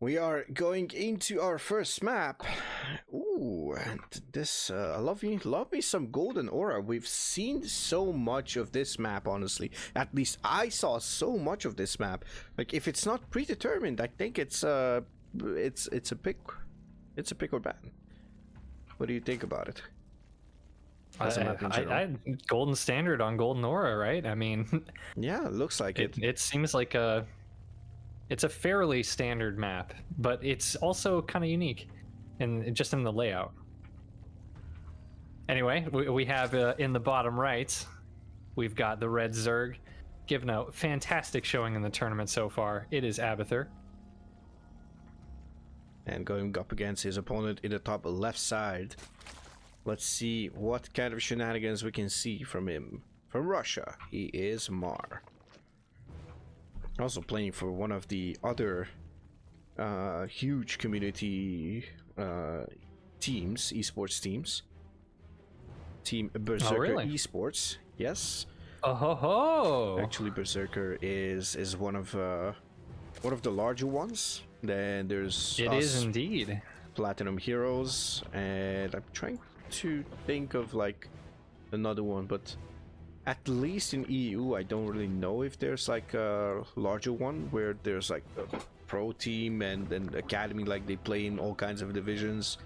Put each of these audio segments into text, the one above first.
We are going into our first map. Ooh, and this, love me some golden aura. We've seen so much of this map, honestly. At least I saw so much of this map. Like, if it's not predetermined, I think it's a pick or ban. What do you think about it? I golden standard on golden aura, right? I mean, yeah, it looks like it. It seems like it's a fairly standard map, but it's also kind of unique, just in the layout. Anyway, we have in the bottom right, we've got the red zerg, giving a fantastic showing in the tournament so far. It is Abathur. And going up against his opponent in the top left side. Let's see what kind of shenanigans we can see from him. From Russia, he is Mar. Also playing for one of the other huge community teams, esports teams. Team Berserker really? Esports, yes. Oh ho ho! Actually, Berserker is one of the larger ones. Then there's it is indeed platinumheroes, and I'm trying to think of like another one, but at least in EU I don't really know if there's like a larger one where there's like a pro team and an academy, like they play in all kinds of divisions.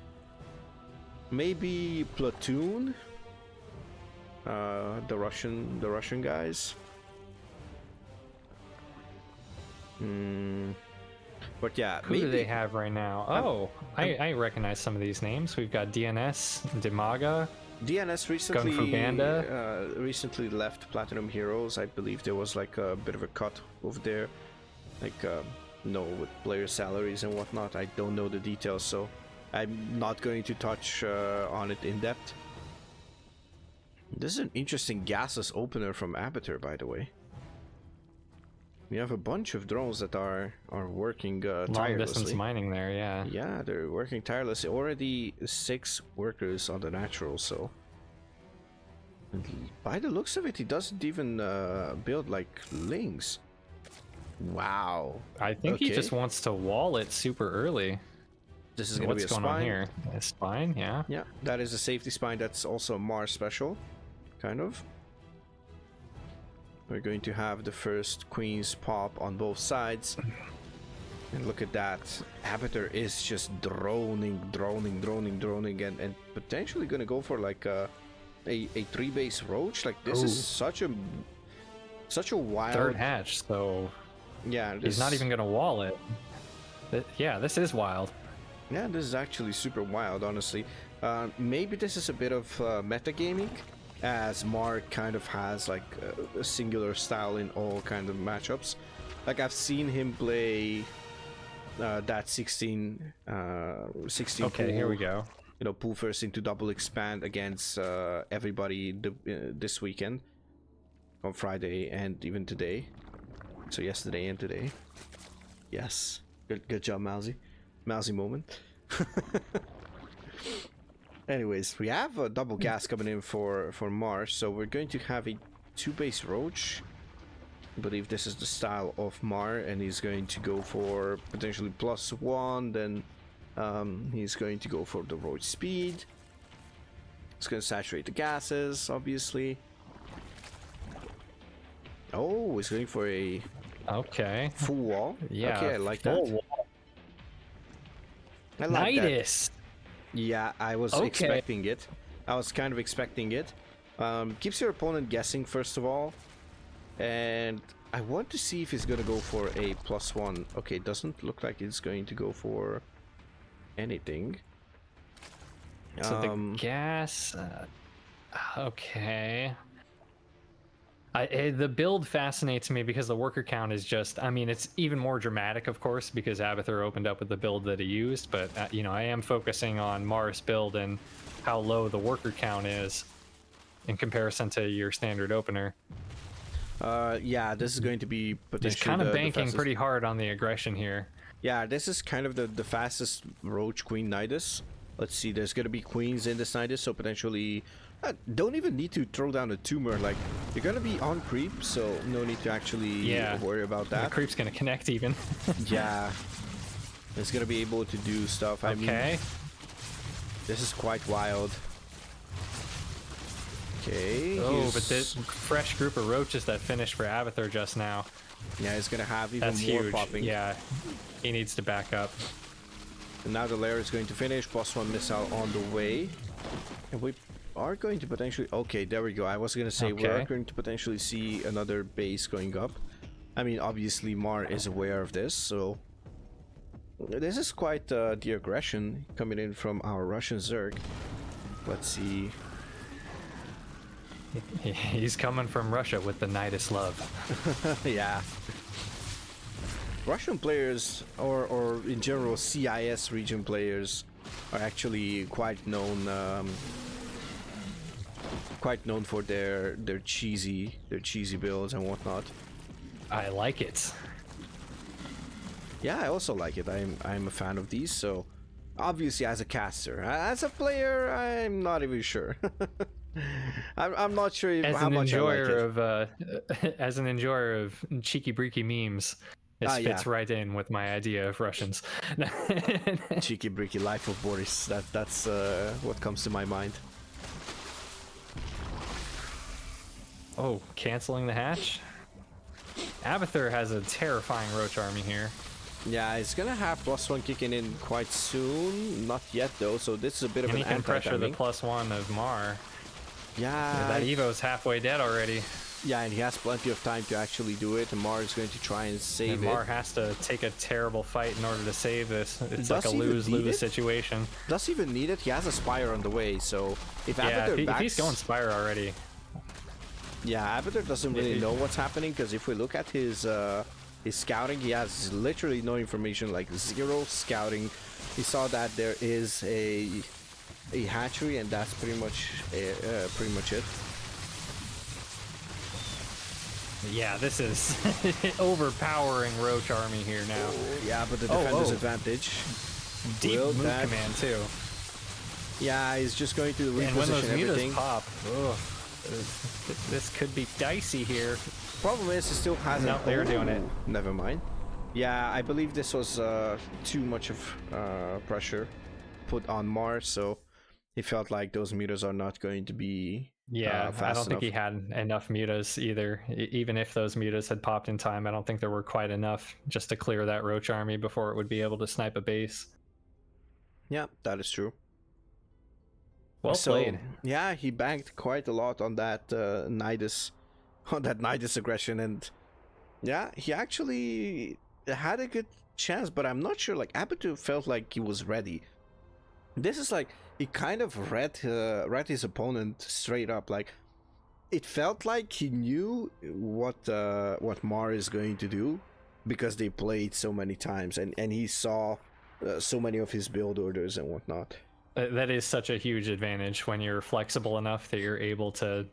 Maybe Platoon, the Russian guys. But yeah, who do they have right now? Oh, I recognize some of these names. We've got DNS, Dimaga. DNS recently left platinumheroes. I believe there was like a bit of a cut over there, like with player salaries and whatnot. I don't know the details, so I'm not going to touch on it in depth. This is an interesting gaseous opener from Abathur, by the way. We have a bunch of drones that are working tirelessly. Long distance mining there, yeah. Yeah, they're working tirelessly. Already 6 workers on the natural, so. And by the looks of it, he doesn't even build like lings. Wow. I think he just wants to wall it super early. This is going to be a spine. What's going on here? A spine, yeah. Yeah, that is a safety spine. That's also a Mars special, kind of. We're going to have the first queens pop on both sides. And look at that. Abathur is just droning, and potentially going to go for like a 3-base roach. Like, this is such a wild... Third hatch, so... Yeah, he's not even going to wall it. Yeah, this is wild. Yeah, this is actually super wild, honestly. Maybe this is a bit of metagaming, as Mark kind of has like a singular style in all kind of matchups. Like, I've seen him play that 16 okay, pool, here we go. You know, pool first into double expand against everybody this weekend, on Friday and even today. So yesterday and today. Yes, good job, Mauzy. Mauzy moment. Anyways, we have a double gas coming in for Mars, so we're going to have a 2-base roach. I believe this is the style of Mar, and he's going to go for potentially +1. Then he's going to go for the roach speed. It's going to saturate the gases, obviously. Oh, he's going for a full wall. Yeah, okay, I like that. Wall. I like Nidus. that. Yeah, I was expecting it. I was kind of expecting it. Keeps your opponent guessing, first of all. And I want to see if he's going to go for a +1. Okay, it doesn't look like he's going to go for anything. So the gas... okay. The build fascinates me because the worker count is just, I mean, it's even more dramatic, of course, because Abathur opened up with the build that he used, but you know, I am focusing on Mars build and how low the worker count is in comparison to your standard opener. Yeah, this is going to be potentially He's kind of banking pretty hard on the aggression here. Yeah, this is kind of the fastest roach queen Nidus. Let's see, there's going to be queens in this Nidus, so potentially don't even need to throw down a tumor. Like, you're going to be on creep, so no need to actually worry about that. The creep's going to connect even. Yeah. It's gonna be able to do stuff. I mean, this is quite wild. Okay. Oh, but this fresh group of roaches that finished for Abathur just now. Yeah, he's gonna have even That's more huge. popping. Yeah, he needs to back up. And now the lair is going to finish. +1 missile on the way. And we are going to potentially... Okay, there we go. I was gonna say we are going to potentially see another base going up. I mean, obviously Mar is aware of this, so... This is quite the aggression coming in from our Russian Zerg. Let's see... He's coming from Russia with the Nidus love. Yeah. Russian players, or in general CIS region players, are actually quite known for their cheesy builds and whatnot. I like it. Yeah, I also like it. I'm a fan of these. So obviously, as a caster, as a player, I'm not even sure. I'm not sure how much I like it. As an enjoyer of cheeky breeky memes, this fits yeah. right in with my idea of Russians. Cheeky breeky life of Boris. That's what comes to my mind. Oh, canceling the hatch. Abathur has a terrifying roach army here. Yeah, it's gonna have +1 kicking in quite soon. Not yet though, so this is a bit of an he can anti-timing. pressure the +1 of Mar. Yeah, that Evo's halfway dead already. Yeah, and he has plenty of time to actually do it, and Mar is going to try and save it. Mar has to take a terrible fight in order to save this. It's like a lose-lose situation. Does he even need it? He has a Spire on the way, so if if he's going Spire already. Yeah, Abathur doesn't really know what's happening, because if we look at his scouting, he has literally no information, like 0 scouting. He saw that there is a hatchery, and that's pretty much it. Yeah, this is overpowering roach army here now. Yeah, but the defender's advantage. Deep move command too. Yeah, he's just going to reposition and when those everything. Mutas pop, this could be dicey here. Problem is, he still hasn't. No, they're doing it. Never mind. Yeah, I believe this was too much of pressure put on Mars, so he felt like those mutas are not going to be. Yeah, I don't think enough. he had enough mutas either. Even if those mutas had popped in time, I don't think there were quite enough just to clear that roach army before it would be able to snipe a base. Yeah, that is true. Well played. Yeah, he banked quite a lot on that Nidus aggression, and yeah, he actually had a good chance, but I'm not sure. Like, Abathur felt like he was ready. This is like, he kind of read his opponent straight up. Like, it felt like he knew what Mar is going to do, because they played so many times, and he saw so many of his build orders and whatnot. That is such a huge advantage when you're flexible enough that you're able to,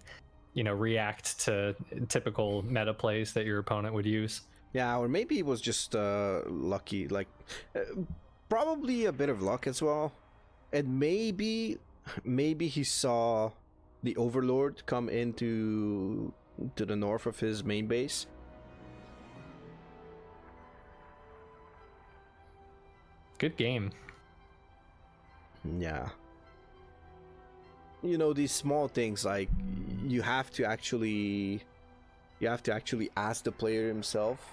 react to typical meta plays that your opponent would use. Yeah, or maybe he was just lucky. Like, probably a bit of luck as well. And maybe he saw the Overlord come into the north of his main base. Good game. Yeah. These small things, like, you have to actually ask the player himself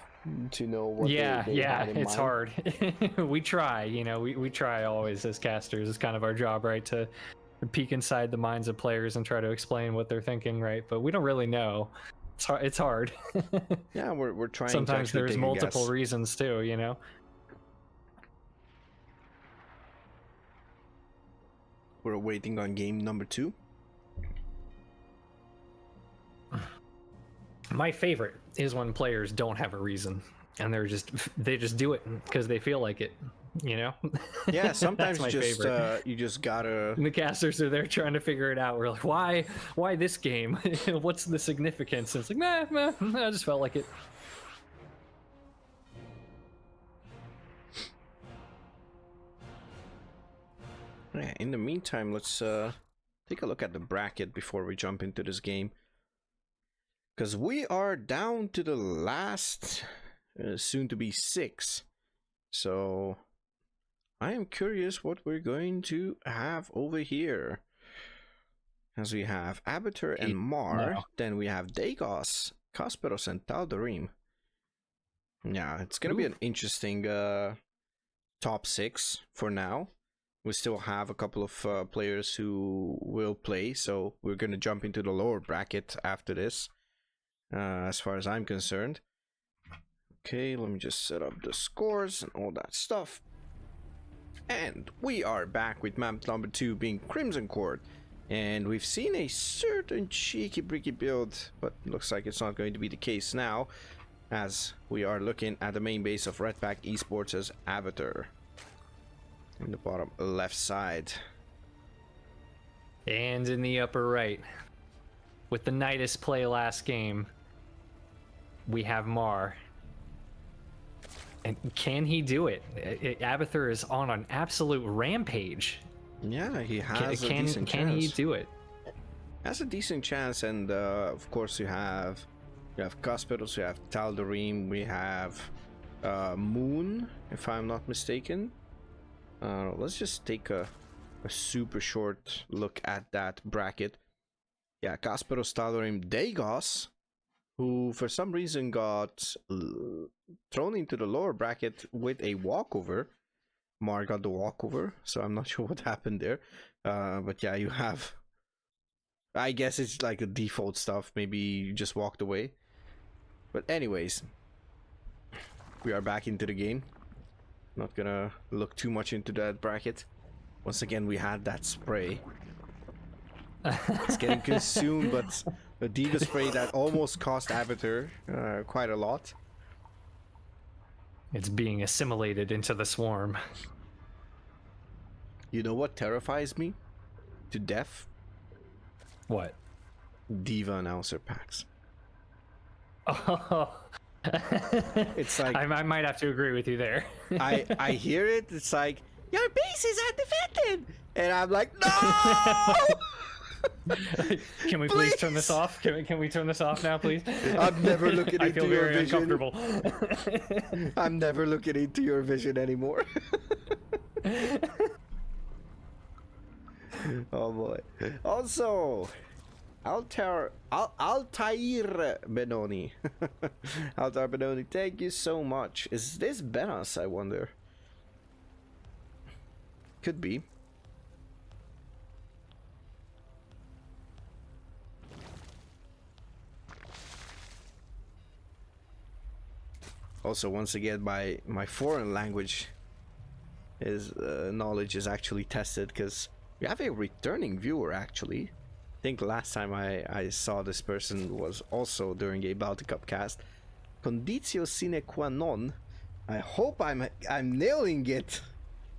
to know what they had in it's mind. hard. We try, we try always as casters. It's kind of our job, right, to peek inside the minds of players and try to explain what they're thinking, right? But we don't really know. It's hard. Yeah, we're trying. Sometimes to there's multiple reasons too, We're waiting on game number 2. My favorite is when players don't have a reason and they just do it because they feel like it, Yeah, sometimes That's my favorite. You just gotta. And the casters are there trying to figure it out. We're like, why this game? What's the significance? And it's like, nah, I just felt like it. Yeah, in the meantime, let's take a look at the bracket before we jump into this game. Because we are down to the last, soon to be 6. So, I am curious what we're going to have over here. As we have Abatur and Mar, then we have Dagos, Kasperos, and Tal'Darim. Yeah, it's gonna be an interesting top 6 for now. We still have a couple of players who will play, so we're gonna jump into the lower bracket after this, as far as I'm concerned. Okay, let me just set up the scores and all that stuff. And we are back with map number 2 being Crimson Court. And we've seen a certain cheeky bricky build, but looks like it's not going to be the case now, as we are looking at the main base of Redback Esports as Avatar in the bottom left side. And in the upper right, with the Nidus play last game, we have Mar. And can he do it? Abathur is on an absolute rampage. Yeah, he has a decent chance. Can he do it? Has a decent chance, and of course you have Kasperos, you have Tal'Darim, we have Moon, if I'm not mistaken. Let's just take a super short look at that bracket. Yeah, Kasperos, Tal'Darim, Dagos, who for some reason got thrown into the lower bracket with a walkover. Mar got the walkover, so I'm not sure what happened there. But yeah, you have... I guess it's like a default stuff. Maybe you just walked away. But anyways, we are back into the game. Not gonna look too much into that bracket. Once again, we had that spray. It's getting consumed, but a Diva spray that almost cost Avatar quite a lot. It's being assimilated into the swarm. You know what terrifies me to death? What? Diva announcer packs. Oh. It's like... I might have to agree with you there. I hear it, it's like, your bases are defended! And I'm like, no! Can we please turn this off? Can we turn this off now, please? I'm never looking into your your vision. I feel vision. very uncomfortable. I'm never looking into your vision anymore. Oh boy. Also, Altair Benoni. Altair Benoni, thank you so much. Is this Benas, I wonder? Could be. Also, once again, my foreign language knowledge is actually tested, because we have a returning viewer actually. I think last time I saw this person was also during a BaltiCup cast. Conditio sine qua non. I hope I'm nailing it,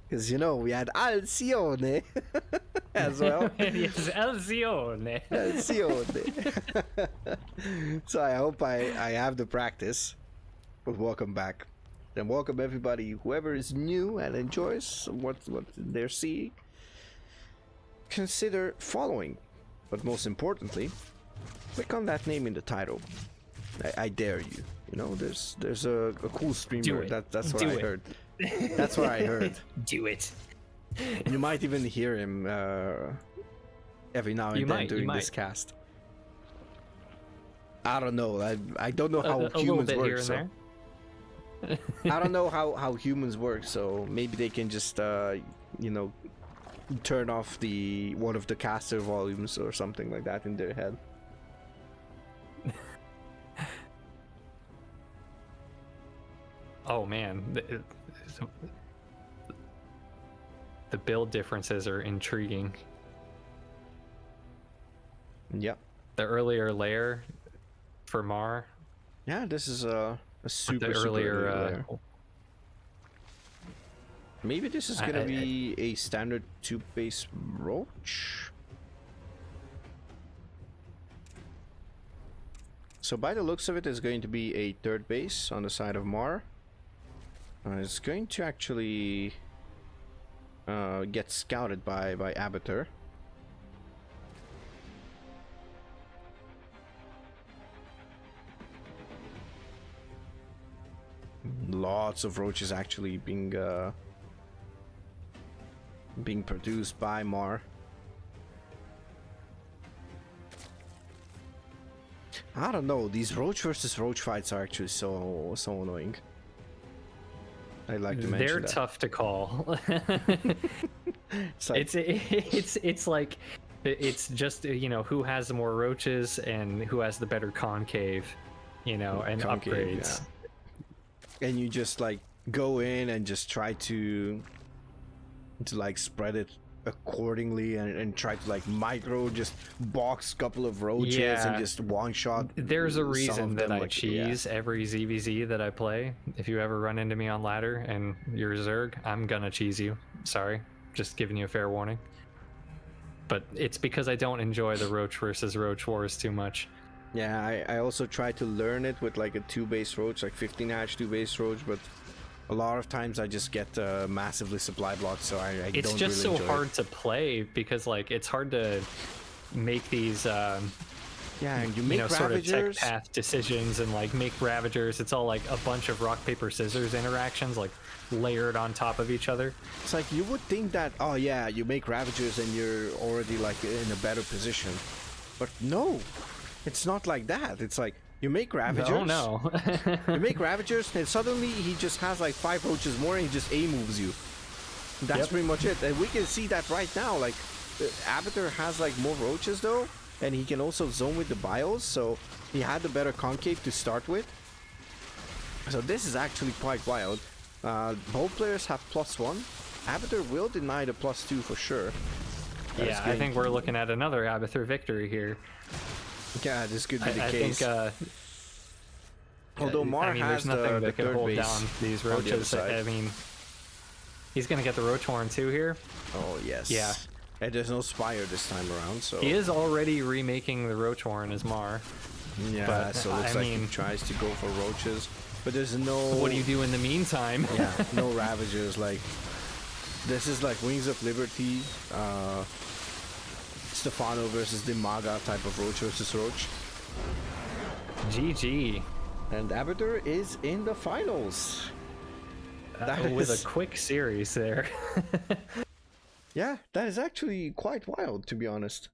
because you know we had Alcione as well. Yes, Alcione. Alcione. So I hope I have the practice. But welcome back, and welcome everybody, whoever is new and enjoys what they're seeing. Consider following, but most importantly, click on that name in the title. I dare you. You know, there's a cool streamer. That's what I heard. That's what I heard. Do it. You might even hear him every now and then during this cast. I don't know. I don't know how humans work. So. I don't know how humans work, so maybe they can just you know, turn off one of the caster volumes or something like that in their head. Oh man, the build differences are intriguing. Yep. The earlier layer for Mar. Yeah, this is a super earlier layer. Maybe this is gonna be a standard 2-base roach. So by the looks of it, it's going to be a third base on the side of Mar. It's going to actually get scouted by Abathur. Lots of roaches actually being being produced by Mar. I don't know, these Roach versus Roach fights are actually so annoying. I'd like to mention They're that. tough to call. It's like, it's like it's just, you know, who has the more roaches and who has the better concave, you know, and concave, upgrades. yeah. And you just like go in and just try to like spread it accordingly and try to like micro just box couple of roaches and just one shot. There's a reason that I like, cheese every ZVZ that I play. If you ever run into me on ladder and you're a zerg, I'm gonna cheese you. Sorry, just giving you a fair warning. But it's because I don't enjoy the roach versus roach wars too much. Yeah, I also try to learn it with like a 2-base roach, like 15 hash 2-base roach, but a lot of times I just get massively supply blocked, so I It's don't just really so enjoy hard to play because like it's hard to make these yeah, and you make sort of Ravagers. tech path decisions and like make Ravagers. It's all like a bunch of rock paper scissors interactions like layered on top of each other. It's like you would think that, oh yeah, you make Ravagers and you're already like in a better position, but no, it's not like that. It's like you make Ravagers. Oh no. You make Ravagers and suddenly he just has like 5 roaches more and he just A moves you. That's pretty much it. And we can see that right now. Like Abathur has like more roaches though, and he can also zone with the bios, so he had the better concave to start with. So this is actually quite wild. Both players have +1. Abathur will deny the +2 for sure. Yeah, I think we're looking at another Abathur victory here. Yeah, this could be the I case. think although Mar there's has nothing the that can third hold base down these on the other roaches. side. I mean, he's gonna get the roach horn too here. Oh yes. Yeah. And there's no Spire this time around, so He is already remaking the roach horn as Mar. yeah. but, So it looks I like mean- he tries to go for roaches, but there's no. What do you do in the meantime? Yeah, no Ravagers. Like this is like Wings of Liberty, Stefano versus Dimaga type of roach versus roach. GG. And Abathur is in the finals. That With is- a quick series there. Yeah, that is actually quite wild, to be honest.